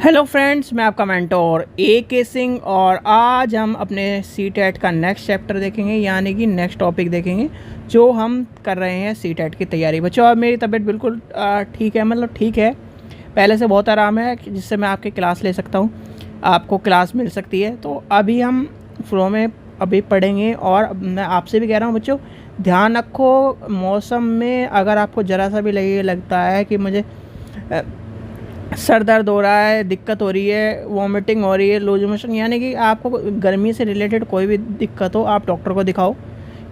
Hello friends, मैं आपका mentor के सिंह और आज हम अपने सी-टेट का नेक्स्ट चैप्टर देखेंगे, यानी कि नेक्स्ट टॉपिक देखेंगे जो हम कर रहे हैं सी-टेट की तैयारी। बच्चों, अब मेरी तबीयत बिल्कुल ठीक है, मतलब ठीक है, पहले से बहुत आराम है, जिससे मैं आपकी क्लास ले सकता हूँ, आपको क्लास मिल सकती है। तो अभी हम फ्लो में अभी पढ़ेंगे और मैं आपसे भी कह रहा हूँ बच्चों, ध्यान रखो मौसम में अगर आपको ज़रा सा भी लगता है कि मुझे सर दर्द हो रहा है, दिक्कत हो रही है, वॉमिटिंग हो रही है, लूज मोशन, यानी कि आपको गर्मी से रिलेटेड कोई भी दिक्कत हो, आप डॉक्टर को दिखाओ,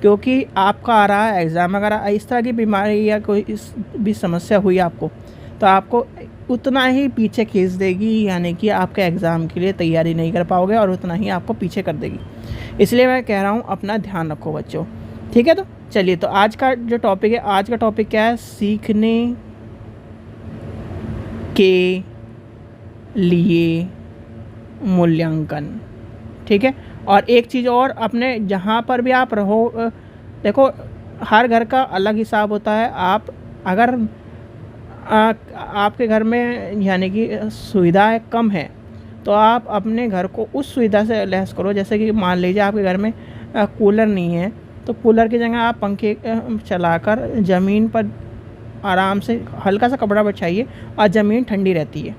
क्योंकि आपका आ रहा है एग्ज़ाम। अगर इस तरह की बीमारी या कोई इस भी समस्या हुई आपको, तो आपको उतना ही पीछे खींच देगी, यानी कि आपके एग्ज़ाम के लिए तैयारी नहीं कर पाओगे और उतना ही आपको पीछे कर देगी। इसलिए मैं कह रहा हूँ अपना ध्यान रखो बच्चों, ठीक है। तो चलिए, तो आज का जो टॉपिक है, आज का टॉपिक क्या है? सीखने के लिए मूल्यांकन, ठीक है। और एक चीज़ और, अपने जहाँ पर भी आप रहो, देखो हर घर का अलग हिसाब होता है। आप अगर आपके घर में यानी कि सुविधाएं कम है, तो आप अपने घर को उस सुविधा से लैस करो। जैसे कि मान लीजिए आपके घर में कूलर नहीं है, तो कूलर की जगह आप पंखे चलाकर ज़मीन पर आराम से हल्का सा कपड़ा बिछाइए और ज़मीन ठंडी रहती है,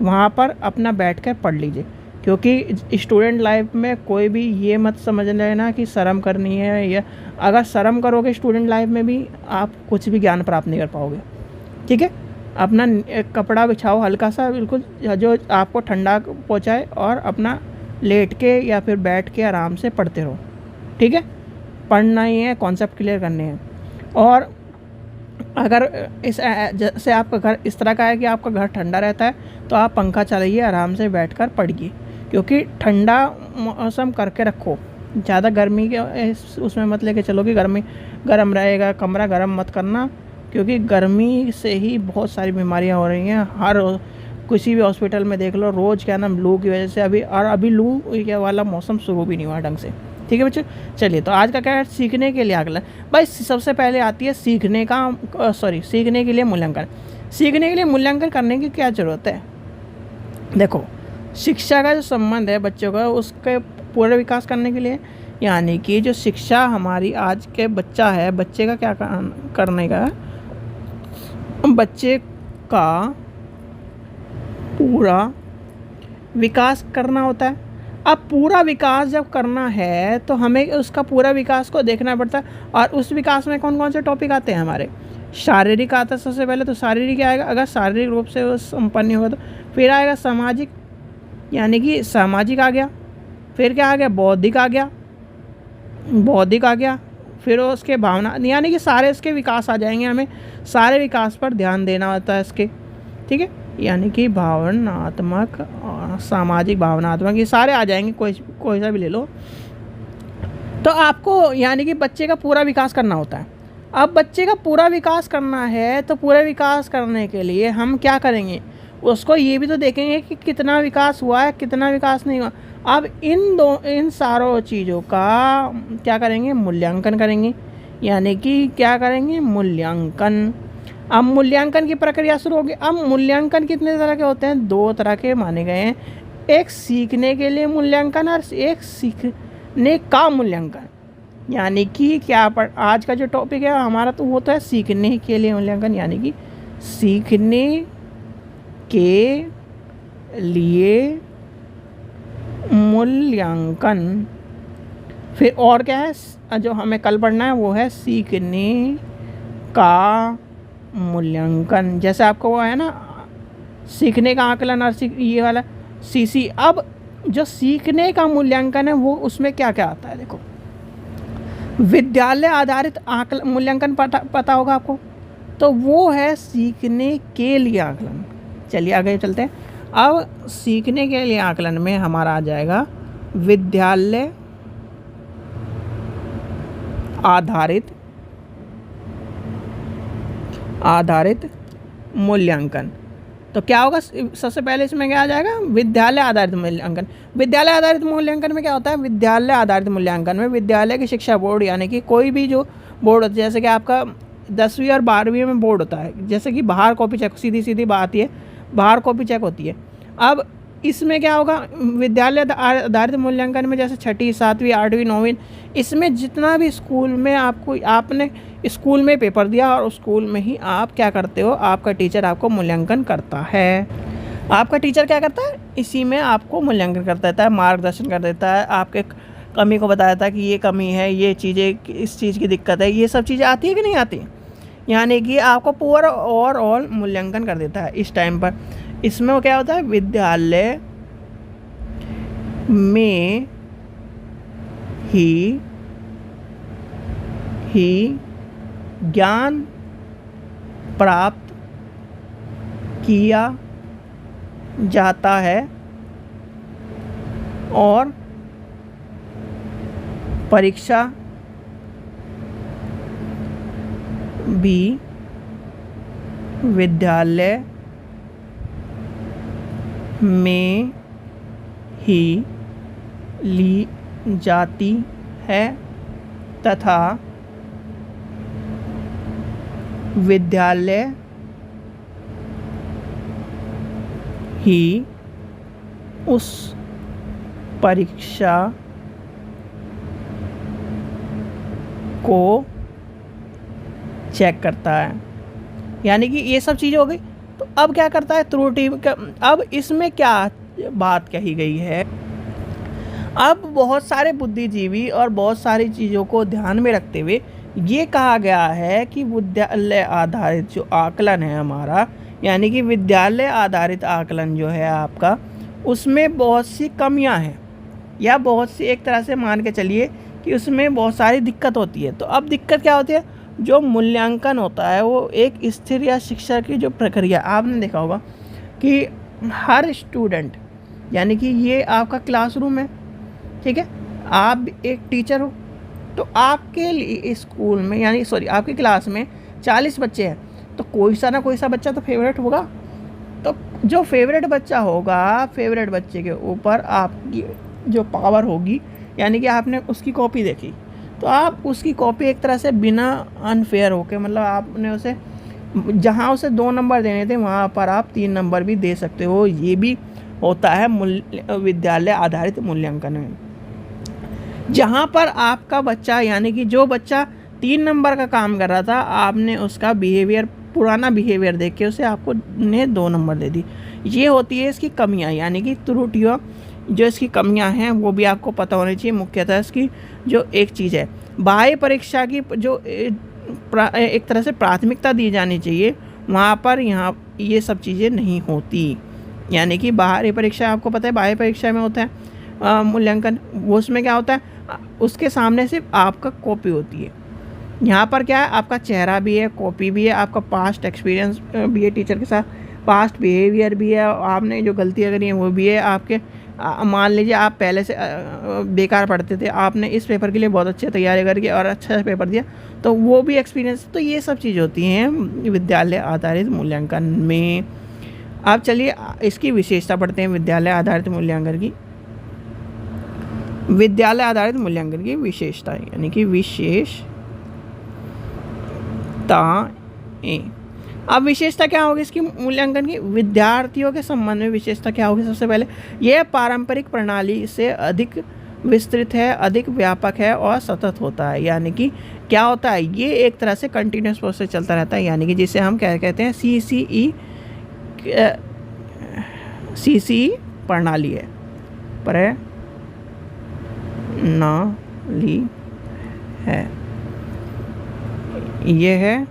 वहाँ पर अपना बैठ कर पढ़ लीजिए। क्योंकि स्टूडेंट लाइफ में कोई भी ये मत समझ लेना कि शर्म करनी है, या अगर शर्म करोगे स्टूडेंट लाइफ में भी आप कुछ भी ज्ञान प्राप्त नहीं कर पाओगे, ठीक है। अपना कपड़ा बिछाओ हल्का सा, बिल्कुल जो आपको ठंडा पहुँचाए, और अपना लेट के या फिर बैठ के आराम से पढ़ते रहो, ठीक है। पढ़ना ही है, कॉन्सेप्ट क्लियर करने हैं। और अगर इस जैसे आपका घर इस तरह का है कि आपका घर ठंडा रहता है, तो आप पंखा चलाइए, आराम से बैठकर पढ़िए, क्योंकि ठंडा मौसम करके रखो। ज़्यादा गर्मी के उसमें मत लेके चलो कि गर्म रहेगा, कमरा गर्म मत करना, क्योंकि गर्मी से ही बहुत सारी बीमारियां हो रही हैं। हर किसी भी हॉस्पिटल में देख लो, रोज़ क्या नाम लू की वजह से अभी लू वाला मौसम शुरू भी नहीं हुआ ढंग से, ठीक है बच्चों। चलिए, तो आज का क्या है? सीखने के लिए आकलन। भाई सबसे पहले आती है सीखने के लिए मूल्यांकन। सीखने के लिए मूल्यांकन करने की क्या ज़रूरत है? देखो, शिक्षा का जो संबंध है बच्चों का, उसके पूरे विकास करने के लिए, यानी कि जो शिक्षा हमारी आज के बच्चा है, बच्चे का क्या करने का, बच्चे का पूरा विकास करना होता है। अब पूरा विकास जब करना है, तो हमें उसका पूरा विकास को देखना पड़ता है। और उस विकास में कौन कौन से टॉपिक आते हैं हमारे? शारीरिक आता है सबसे पहले, तो शारीरिक आएगा, अगर शारीरिक रूप से वो संपन्न होगा तो। फिर आएगा सामाजिक, यानी कि सामाजिक आ गया। फिर क्या आ गया? बौद्धिक आ गया। फिर उसके भावना, यानी कि सारे इसके विकास आ जाएंगे। हमें सारे विकास पर ध्यान देना होता है इसके, ठीक है। यानी कि भावनात्मक और सामाजिक, भावनात्मक, ये सारे आ जाएंगे, कोई सा भी ले लो। तो आपको यानी कि बच्चे का पूरा विकास करना होता है। अब बच्चे का पूरा विकास करना है, तो पूरा विकास करने के लिए हम क्या करेंगे? उसको ये भी तो देखेंगे कि कितना विकास हुआ है, कितना विकास नहीं हुआ। अब इन सारों चीज़ों का क्या करेंगे? मूल्यांकन करेंगे। यानी कि क्या करेंगे? मूल्यांकन। अब मूल्यांकन की प्रक्रिया शुरू होगी। अब मूल्यांकन कितने तरह के होते हैं? 2 तरह के माने गए हैं। एक सीखने के लिए मूल्यांकन और एक सीखने का मूल्यांकन। यानी कि आज का जो टॉपिक है हमारा, तो वो तो है सीखने के लिए मूल्यांकन, यानी कि सीखने के लिए मूल्यांकन। फिर और क्या है जो हमें कल पढ़ना है? वो है सीखने का मूल्यांकन। जैसे आपको वो है ना, सीखने का आकलन और ये वाला सीसी। अब जो सीखने का मूल्यांकन है, वो उसमें क्या क्या आता है? देखो, विद्यालय आधारित आकलन मूल्यांकन पता होगा आपको, तो वो है सीखने के लिए आकलन। चलिए आगे चलते हैं। अब सीखने के लिए आकलन में हमारा आ जाएगा विद्यालय आधारित मूल्यांकन। तो क्या होगा? सबसे पहले इसमें क्या आ जाएगा? विद्यालय आधारित मूल्यांकन। विद्यालय आधारित मूल्यांकन में क्या होता है? विद्यालय आधारित मूल्यांकन में विद्यालय की शिक्षा बोर्ड, यानी कि कोई भी जो बोर्ड होता है, जैसे कि आपका 10वीं और 12वीं में बोर्ड होता है, जैसे कि बाहर कॉपी चेक, सीधी बात आती है, बाहर कॉपी चेक होती है। अब इसमें क्या होगा, विद्यालय आधारित मूल्यांकन में जैसे 6ठी 7वीं 8वीं 9वीं, इसमें जितना भी स्कूल में आपने स्कूल में पेपर दिया और उस स्कूल में ही आप क्या करते हो, आपका टीचर आपको मूल्यांकन करता है। आपका टीचर क्या करता है, इसी में आपको मूल्यांकन कर देता है, मार्गदर्शन कर देता है, आपके कमी को बता देता है कि ये कमी है, ये चीज़ें, इस चीज़ की दिक्कत है, ये सब चीज़ें आती है कि नहीं आती, यानी कि आपको पूरा ओवरऑल मूल्यांकन कर देता है इस टाइम पर। इसमें वो क्या होता है, विद्यालय में ही ज्ञान प्राप्त किया जाता है और परीक्षा भी विद्यालय में ही ली जाती है तथा विद्यालय ही उस परीक्षा को चेक करता है। यानी कि ये सब चीज़ें हो गई। तो अब क्या करता है, त्रुटि का, अब इसमें क्या बात कही गई है, अब बहुत सारे बुद्धिजीवी और बहुत सारी चीज़ों को ध्यान में रखते हुए ये कहा गया है कि विद्यालय आधारित जो आकलन है हमारा, यानी कि विद्यालय आधारित आकलन जो है आपका, उसमें बहुत सी कमियां हैं, या बहुत सी, एक तरह से मान के चलिए कि उसमें बहुत सारी दिक्कत होती है। तो अब दिक्कत क्या होती है, जो मूल्यांकन होता है वो एक स्थिर या शिक्षा की जो प्रक्रिया, आपने देखा होगा कि हर स्टूडेंट, यानी कि ये आपका क्लासरूम है, ठीक है, आप एक टीचर हो, तो आपके लिए स्कूल में, यानी आपकी क्लास में 40 बच्चे हैं, तो कोई सा ना कोई सा बच्चा तो फेवरेट होगा। तो जो फेवरेट बच्चा होगा, फेवरेट बच्चे के ऊपर आपकी जो पावर होगी, यानी कि आपने उसकी कॉपी देखी, तो आप उसकी कॉपी एक तरह से बिना अनफेयर होके, मतलब आपने उसे, जहाँ उसे 2 नंबर देने थे वहाँ पर आप 3 नंबर भी दे सकते हो। ये भी होता है विद्यालय आधारित मूल्यांकन में, जहाँ पर आपका बच्चा, यानी कि जो बच्चा 3 नंबर का काम कर रहा था, आपने उसका बिहेवियर, पुराना बिहेवियर देख के उसे आपको ने 2 नंबर दे दी। ये होती है इसकी कमियाँ, यानी कि त्रुटियाँ, जो इसकी कमियाँ हैं वो भी आपको पता होनी चाहिए। मुख्यतः इसकी जो एक चीज़ है, बाह्य परीक्षा की जो एक तरह से प्राथमिकता दी जानी चाहिए, वहाँ पर यहाँ ये सब चीज़ें नहीं होती। यानी कि बाहरी परीक्षा, आपको पता है बाह्य परीक्षा में होता है मूल्यांकन, वो उसमें क्या होता है, उसके सामने सिर्फ आपका कॉपी होती है। यहाँ पर क्या है, आपका चेहरा भी है, कॉपी भी है, आपका पास्ट एक्सपीरियंस भी है टीचर के साथ, पास्ट बिहेवियर भी है, आपने जो गलतियाँ करी हैं वो भी है आपके। मान लीजिए आप पहले से बेकार पढ़ते थे, आपने इस पेपर के लिए बहुत अच्छे तैयारी करके और अच्छा पेपर दिया, तो वो भी एक्सपीरियंस। तो ये सब चीज़ होती हैं विद्यालय आधारित मूल्यांकन में। अब चलिए इसकी विशेषता पढ़ते हैं, विद्यालय आधारित मूल्यांकन की। विद्यालय आधारित मूल्यांकन की विशेषता, यानी कि विशेषताएं। अब विशेषता क्या होगी इसकी मूल्यांकन की, विद्यार्थियों के संबंध में विशेषता क्या होगी। सबसे पहले, यह पारंपरिक प्रणाली से अधिक विस्तृत है, अधिक व्यापक है और सतत होता है। यानी कि क्या होता है, ये एक तरह से कंटिन्यूस प्रोसेस चलता रहता है, यानी कि जिसे हम क्या कहते हैं, CCE प्रणाली है, प्रणाली है। यह है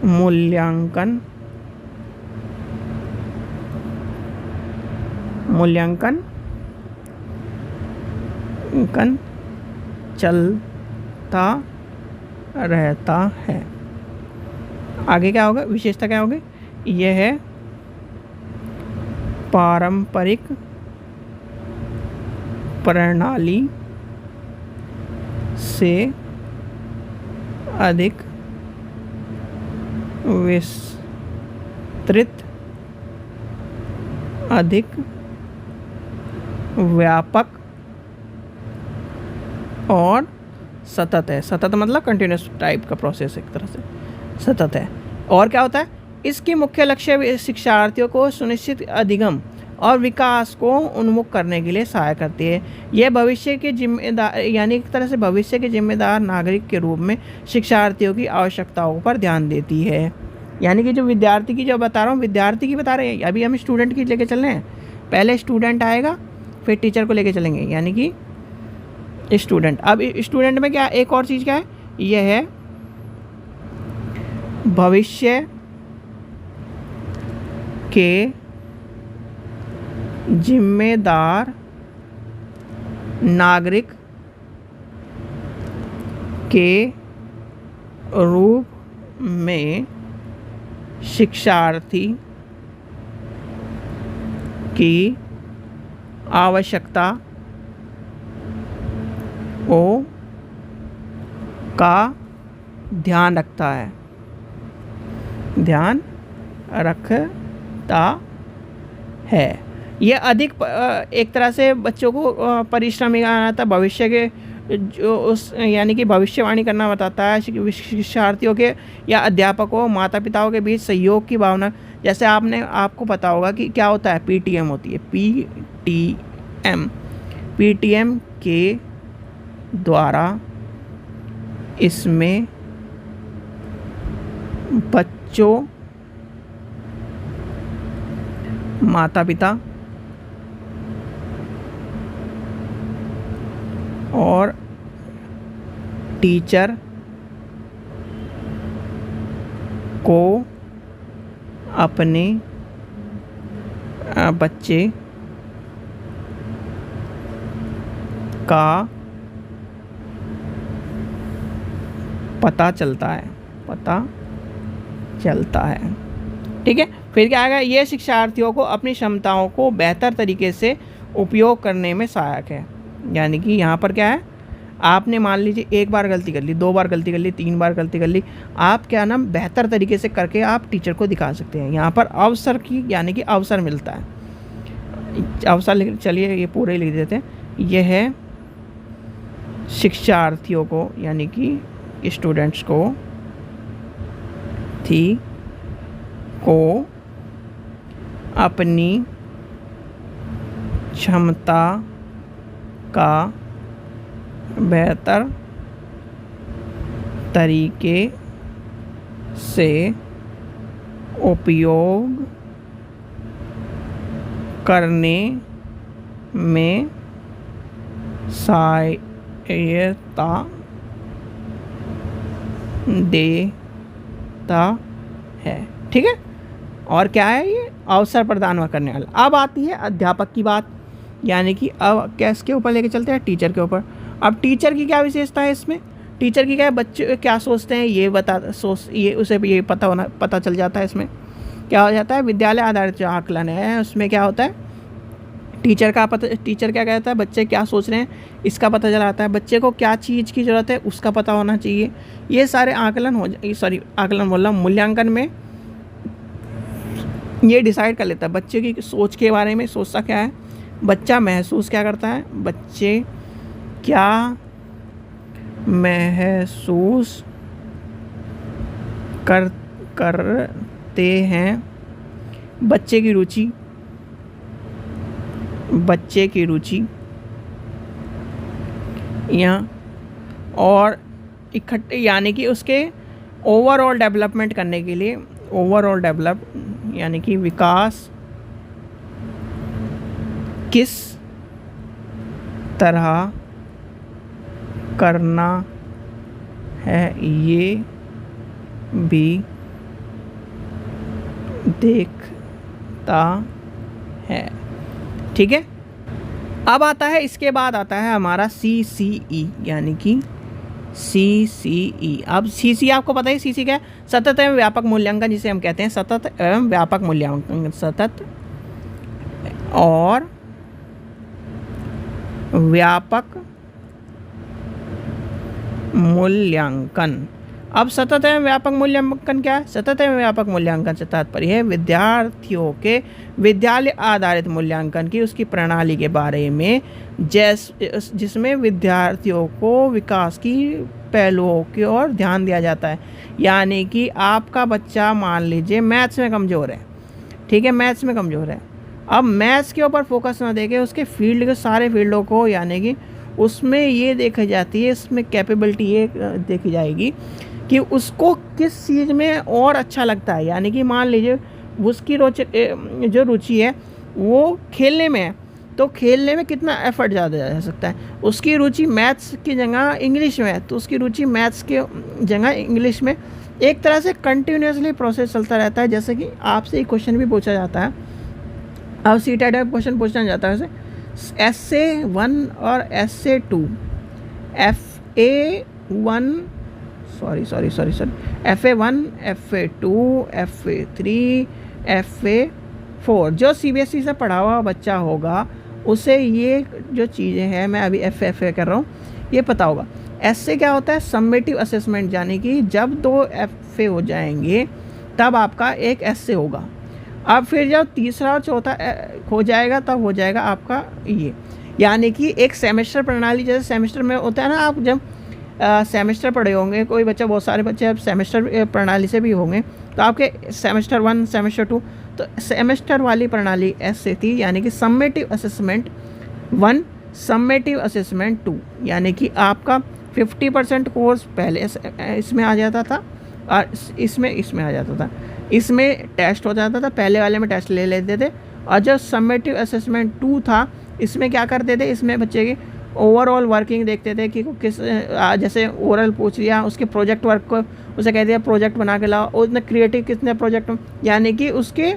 मूल्यांकन चलता रहता है। आगे क्या होगा, विशेषता क्या होगी, यह है पारंपरिक प्रणाली से अधिक विस्तृत, अधिक व्यापक और सतत है। सतत मतलब कंटिन्यूस टाइप का प्रोसेस, एक तरह से सतत है। और क्या होता है, इसकी मुख्य लक्ष्य शिक्षार्थियों को सुनिश्चित अधिगम और विकास को उन्मुख करने के लिए सहायता करती है। यह भविष्य के जिम्मेदार यानी एक तरह से भविष्य के जिम्मेदार नागरिक के रूप में शिक्षार्थियों की आवश्यकताओं पर ध्यान देती है। यानी कि जो विद्यार्थी की जो बता रहा हूँ, विद्यार्थी की बता रहे हैं, अभी हम स्टूडेंट की लेके चल रहे हैं। पहले स्टूडेंट आएगा फिर टीचर को लेके चलेंगे, यानी कि स्टूडेंट। अब स्टूडेंट में क्या एक और चीज़ क्या है, यह है भविष्य के जिम्मेदार नागरिक के रूप में शिक्षार्थी की आवश्यकता का ध्यान रखता है, ध्यान रखता है। यह अधिक एक तरह से बच्चों को परिश्रमी बनाता, भविष्य के जो उस यानी कि भविष्यवाणी करना बताता है। शिक्षार्थियों के या अध्यापकों माता पिताओं के बीच सहयोग की भावना, जैसे आपको पता होगा कि क्या होता है, पीटीएम होती है, पीटीएम के द्वारा इसमें बच्चों, माता पिता और टीचर को अपने बच्चे का पता चलता है। ठीक है, फिर क्या आएगा, ये शिक्षार्थियों को अपनी क्षमताओं को बेहतर तरीके से उपयोग करने में सहायक है। यानी कि यहाँ पर क्या है, आपने मान लीजिए एक बार गलती कर ली, 2 बार गलती कर ली, 3 बार गलती कर ली, आप क्या नाम बेहतर तरीके से करके आप टीचर को दिखा सकते हैं। यहाँ पर अवसर की यानी कि अवसर मिलता है, अवसर। चलिए ये पूरे लिख देते हैं। यह है शिक्षार्थियों को यानी कि स्टूडेंट्स को अपनी क्षमता का बेहतर तरीके से उपयोग करने में सहायता देता है। ठीक है, और क्या है, ये अवसर प्रदान करने वाला। अब आती है अध्यापक की बात, यानी कि अब किसके ऊपर लेके चलते हैं, टीचर के ऊपर। अब टीचर की क्या विशेषता है इसमें, टीचर की क्या है, बच्चे क्या सोचते हैं ये उसे ये पता चल जाता है। इसमें क्या हो जाता है, विद्यालय आधारित जो आकलन है उसमें क्या होता है, टीचर क्या कहता है, बच्चे क्या सोच रहे हैं इसका पता चलाता है, बच्चे को क्या चीज़ की ज़रूरत है उसका पता होना चाहिए। ये सारे मूल्यांकन में ये डिसाइड कर लेता है बच्चे की सोच के बारे में। सोचता क्या है बच्चा, महसूस क्या करता है, बच्चे क्या महसूस करते हैं, बच्चे की रुचि यहाँ और इकट्ठे यानी कि उसके ओवरऑल डेवलपमेंट करने के लिए, यानी कि विकास किस तरह करना है ये भी देखता है। ठीक है, अब आता है, इसके बाद आता है हमारा CCE, यानी कि CCE। अब CCE आपको पता है CCE क्या है, सतत एवं व्यापक मूल्यांकन, जिसे हम कहते हैं सतत एवं व्यापक मूल्यांकन। सतत और व्यापक मूल्यांकन। अब सतत एवं व्यापक मूल्यांकन क्या है? सतत एवं व्यापक मूल्यांकन से तात्पर्य है विद्यार्थियों के विद्यालय आधारित मूल्यांकन की उसकी प्रणाली के बारे में, जिसमें विद्यार्थियों को विकास की पहलुओं की ओर ध्यान दिया जाता है। यानी कि आपका बच्चा मान लीजिए मैथ्स में कमज़ोर है, ठीक है, मैथ्स में कमज़ोर है। अब मैथ्स के ऊपर फोकस ना देके उसके फील्ड के सारे फील्डों को, यानी कि उसमें ये देखी जाती है, इसमें कैपेबिलिटी ये देखी जाएगी कि उसको किस चीज़ में और अच्छा लगता है। यानी कि मान लीजिए उसकी जो रुचि है वो खेलने में है, तो खेलने में कितना एफर्ट ज़्यादा जा सकता है। उसकी रुचि मैथ्स की जगह इंग्लिश में है, तो उसकी रुचि मैथ्स के जगह इंग्लिश में। एक तरह से कंटिन्यूसली प्रोसेस चलता रहता है। जैसे कि आपसे एक क्वेश्चन भी पूछा जाता है, अब सीटेट में क्वेश्चन पूछना जाता है वैसे SA1 और SA2, FA1 FA1 FA2 FA3 FA4 जो CBSE से पढ़ा हुआ बच्चा होगा उसे ये जो चीज़ें हैं, मैं अभी FA कर रहा हूँ, ये पता होगा। ऐसे क्या होता है? समेटिव असेसमेंट, यानी कि जब 2 FA हो जाएंगे तब आपका एक SA होगा। अब फिर जब तीसरा और चौथा हो जाएगा तब हो जाएगा आपका ये, यानी कि एक सेमेस्टर प्रणाली, जैसे सेमेस्टर में होता है ना, आप जब सेमेस्टर पढ़े होंगे, कोई बच्चा, बहुत सारे बच्चे अब सेमेस्टर प्रणाली से भी होंगे, तो आपके सेमेस्टर 1 सेमेस्टर 2, तो सेमेस्टर वाली प्रणाली ऐसे थी, यानी कि समेटिव असेसमेंट 1 समेटिव असेसमेंट 2, यानी कि आपका 50% कोर्स पहले इसमें आ जाता था और इसमें आ जाता था। इसमें टेस्ट हो जाता था, पहले वाले में टेस्ट ले लेते थे। और जो समेटिव असेसमेंट 2 था, इसमें क्या करते थे, इसमें बच्चे की ओवरऑल वर्किंग देखते थे कि किस, जैसे ओरल पूछ लिया, उसके प्रोजेक्ट वर्क को उसे कह दिया प्रोजेक्ट बना के लाओ, उसने क्रिएटिव कितने प्रोजेक्ट, यानी कि उसके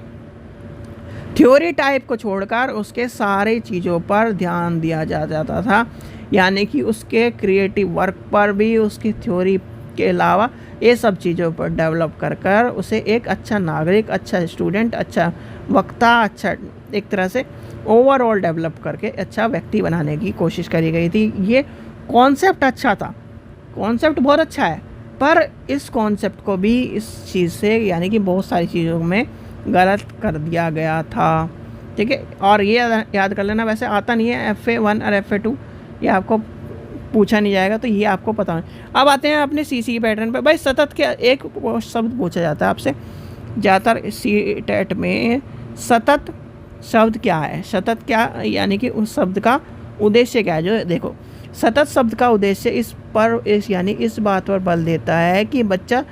थ्योरी टाइप को छोड़कर उसके सारे चीज़ों पर ध्यान दिया जाता था। यानी कि उसके क्रिएटिव वर्क पर भी, उसकी थ्योरी के अलावा ये सब चीज़ों पर डेवलप कर उसे एक अच्छा नागरिक, अच्छा स्टूडेंट, अच्छा वक्ता, अच्छा एक तरह से ओवरऑल डेवलप करके अच्छा व्यक्ति बनाने की कोशिश करी गई थी। ये कॉन्सेप्ट अच्छा था, कॉन्सेप्ट बहुत अच्छा है, पर इस कॉन्सेप्ट को भी इस चीज़ से, यानी कि बहुत सारी चीज़ों में गलत कर दिया गया था, ठीक है। और ये याद कर लेना, वैसे आता नहीं है FA1 और FA2, ये आपको पूछा नहीं जाएगा, तो ये आपको पता है। अब आते हैं अपने CC पैटर्न पे। भाई सतत के एक शब्द पूछा जाता है आपसे ज़्यादातर CTET में, सतत शब्द क्या है, सतत क्या, यानी कि उस शब्द का उद्देश्य क्या है। जो देखो, सतत शब्द का उद्देश्य यानी इस बात पर बल देता है कि बच्चा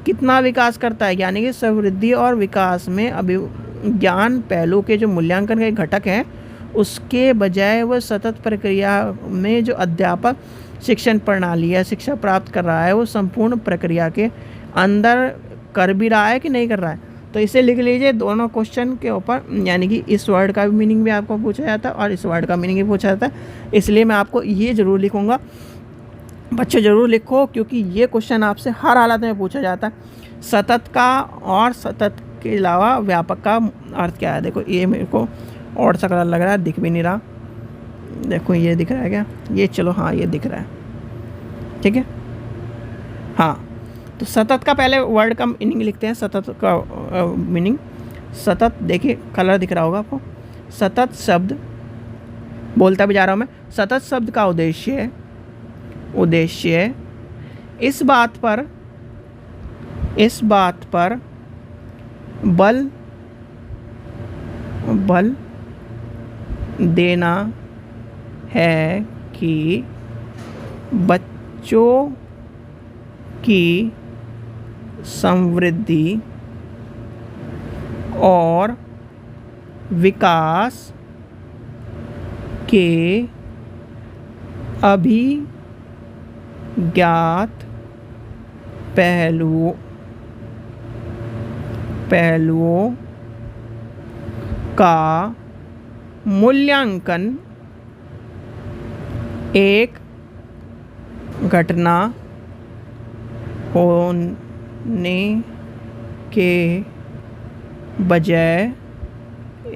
कितना विकास करता है, यानी कि समृद्धि और विकास में अभिज्ञान पहलू के जो मूल्यांकन के घटक हैं, उसके बजाय वह सतत प्रक्रिया में जो अध्यापक शिक्षण प्रणाली है, शिक्षा प्राप्त कर रहा है, वो संपूर्ण प्रक्रिया के अंदर कर भी रहा है कि नहीं कर रहा है। तो इसे लिख लीजिए दोनों क्वेश्चन के ऊपर, यानी कि इस वर्ड का भी मीनिंग भी आपको पूछा जाता है और इस वर्ड का मीनिंग भी पूछा जाता है। इसलिए मैं आपको ये ज़रूर लिखूँगा, बच्चे ज़रूर लिखो, क्योंकि ये क्वेश्चन आपसे हर हालत में पूछा जाता है। सतत का और सतत के अलावा व्यापक का अर्थ क्या है। देखो ये मेरे को और सा कलर लग रहा है, दिख भी नहीं रहा, देखो ये दिख रहा है क्या, ये चलो हाँ ये दिख रहा है, ठीक है। हाँ, तो सतत का पहले वर्ड का मीनिंग लिखते हैं। सतत का मीनिंग, सतत देखिए कलर दिख रहा होगा आपको। सतत शब्द, बोलता भी जा रहा हूँ मैं, सतत शब्द का उद्देश्य इस बात पर बल देना है कि बच्चों की समृद्धि और विकास के अभिज्ञात पहलुओं का मूल्यांकन एक घटना होने के बजाय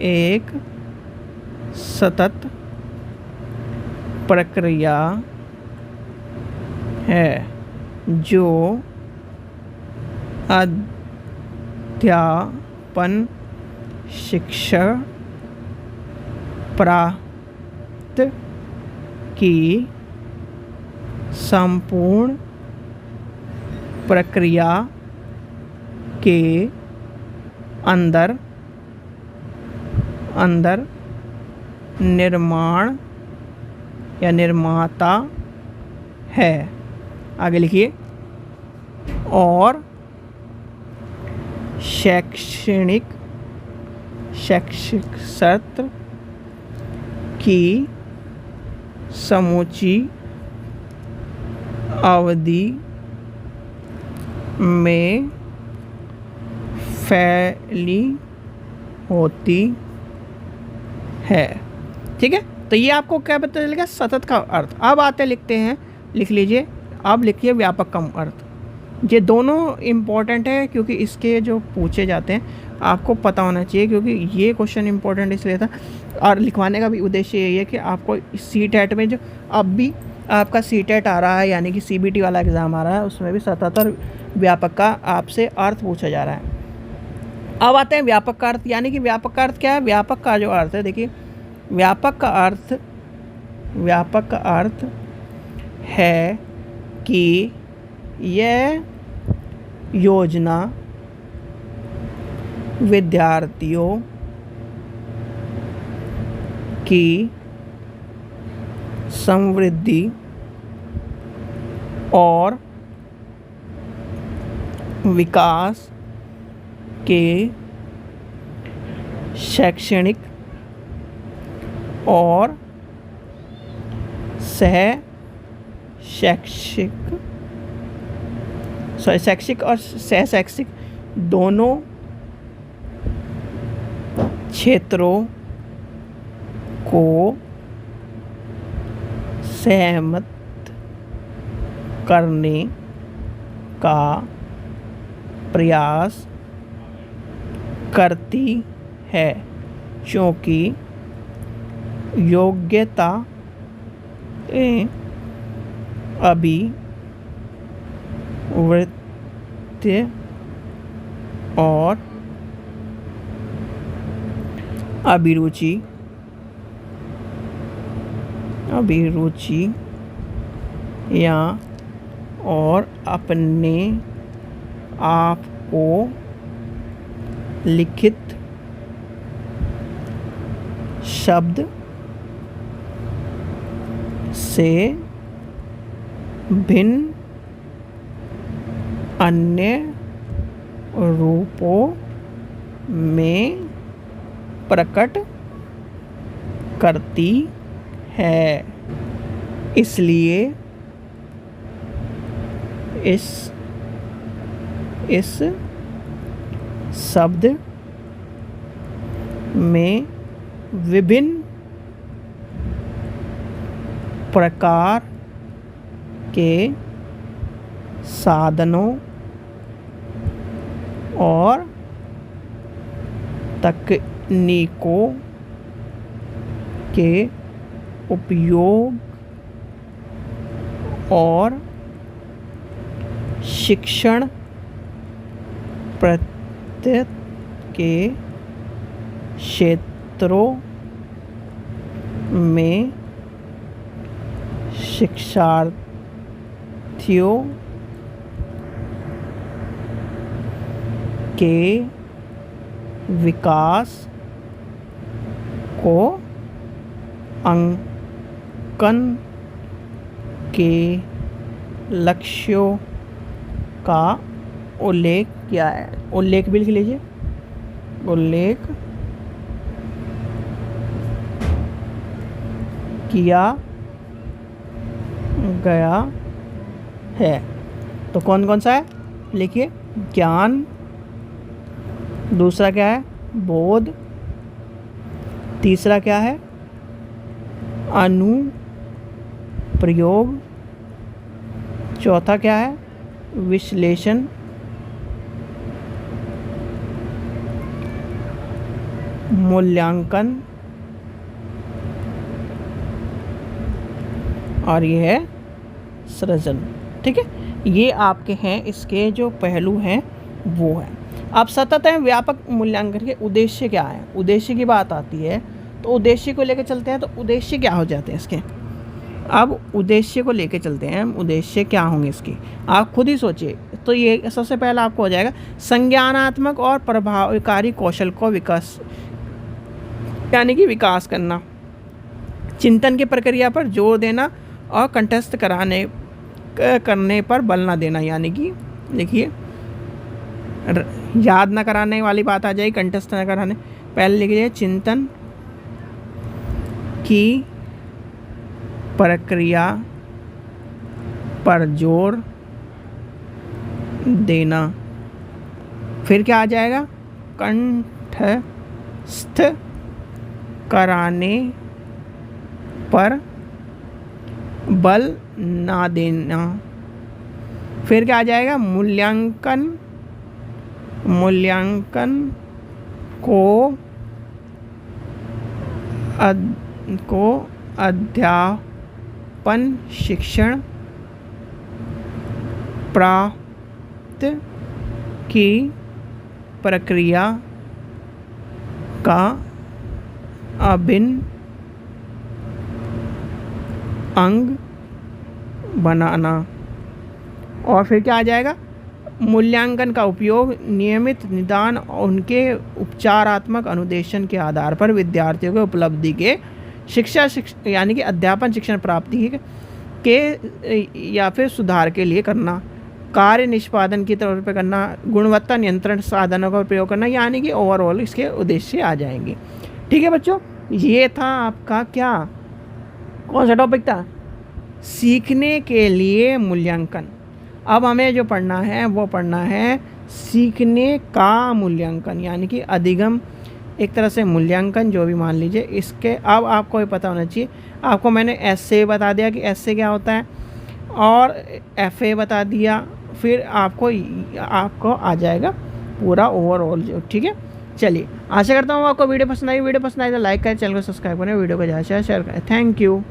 एक सतत प्रक्रिया है, जो अध्यापन शिक्षा प्राप्त की संपूर्ण प्रक्रिया के अंदर निर्माण या निर्माता है। आगे लिखिए। और शैक्षिक सत्र की समूची अवधि में फैली होती है। ठीक है, तो ये आपको क्या पता चलेगा, सतत का अर्थ। अब आते लिखते हैं, लिख लीजिए। अब लिखिए व्यापक का अर्थ। ये दोनों इम्पॉर्टेंट है क्योंकि इसके जो पूछे जाते हैं आपको पता होना चाहिए, क्योंकि ये क्वेश्चन इम्पोर्टेंट इसलिए था और लिखवाने का भी उद्देश्य यही है कि आपको सी-टेट में जो अब भी आपका सी-टेट आ रहा है यानी कि CBT वाला एग्ज़ाम आ रहा है, उसमें भी सतत और व्यापक का आपसे अर्थ पूछा जा रहा है। अब आते हैं व्यापक का अर्थ, यानी कि व्यापक का अर्थ क्या है। व्यापक का जो अर्थ है, देखिए व्यापक का अर्थ है कि यह योजना विद्यार्थियों की समृद्धि और विकास के शैक्षणिक और शैक्षिक और सह-शैक्षिक दोनों क्षेत्रों को सहमत करने का प्रयास करती है, क्योंकि योग्यता अभिवृत्ति और अभिरुचि या और अपने आप को लिखित शब्द से भिन्न अन्य रूपों में प्रकट करती है। इसलिए इस शब्द में विभिन्न प्रकार के साधनों और तकनीकों के उपयोग और शिक्षण प्रत्येक के क्षेत्रों में शिक्षार्थियों के विकास को अंकन के लक्ष्यों का उल्लेख किया है। उल्लेख भी लिख लीजिए। उल्लेख किया गया है। तो कौन कौन सा है लिखिए। ज्ञान, दूसरा क्या है बोध, तीसरा क्या है अनुप्रयोग, चौथा क्या है विश्लेषण, मूल्यांकन और ये है सृजन। ठीक है, ये आपके हैं इसके जो पहलू हैं वो है। अब सतत एवं व्यापक मूल्यांकन के उद्देश्य क्या है, उद्देश्य की बात आती है तो उद्देश्य को लेकर चलते हैं। तो उद्देश्य क्या हो जाते हैं इसके, अब उद्देश्य को लेकर चलते हैं हम, उद्देश्य क्या होंगे इसके आप खुद ही सोचिए। तो ये सबसे पहला आपको हो जाएगा संज्ञानात्मक और प्रभावकारी कौशल को विकास, यानी कि विकास करना, चिंतन की प्रक्रिया पर जोर देना और कंठस्थ करने पर बल ना देना। यानी कि देखिए याद ना कराने वाली बात आ जाएगी, कंठस्थ न कराने, पहले लिख लीजिए चिंतन की प्रक्रिया पर जोर देना, फिर क्या आ जाएगा कंठस्थ कराने पर बल ना देना, फिर क्या आ जाएगा मूल्यांकन को अध्यापन शिक्षण प्राप्त की प्रक्रिया का अभिन्न अंग बनाना, और फिर क्या आ जाएगा मूल्यांकन का उपयोग नियमित निदान और उनके उपचारात्मक अनुदेशन के आधार पर विद्यार्थियों के उपलब्धि के यानी कि अध्यापन शिक्षण प्राप्ति के या फिर सुधार के लिए करना, कार्य निष्पादन की तौर पर करना, गुणवत्ता नियंत्रण साधनों का प्रयोग करना, यानी कि ओवरऑल इसके उद्देश्य आ जाएंगे। ठीक है बच्चों, ये था आपका क्या, कौन सा टॉपिक था, सीखने के लिए मूल्यांकन। अब हमें जो पढ़ना है वो पढ़ना है सीखने का मूल्यांकन, यानी कि अधिगम, एक तरह से मूल्यांकन जो भी मान लीजिए इसके। अब आपको भी पता होना चाहिए, आपको मैंने एस्से बता दिया कि एस्से क्या होता है और एफए बता दिया, फिर आपको आ जाएगा पूरा ओवरऑल जो। ठीक है, चलिए आशा करता हूँ आपको वीडियो पसंद आई। वीडियो पसंद आई तो लाइक करें, चैनल को सब्सक्राइब करें, वीडियो को ज़्यादा से ज़्यादा शेयर करें। Thank you.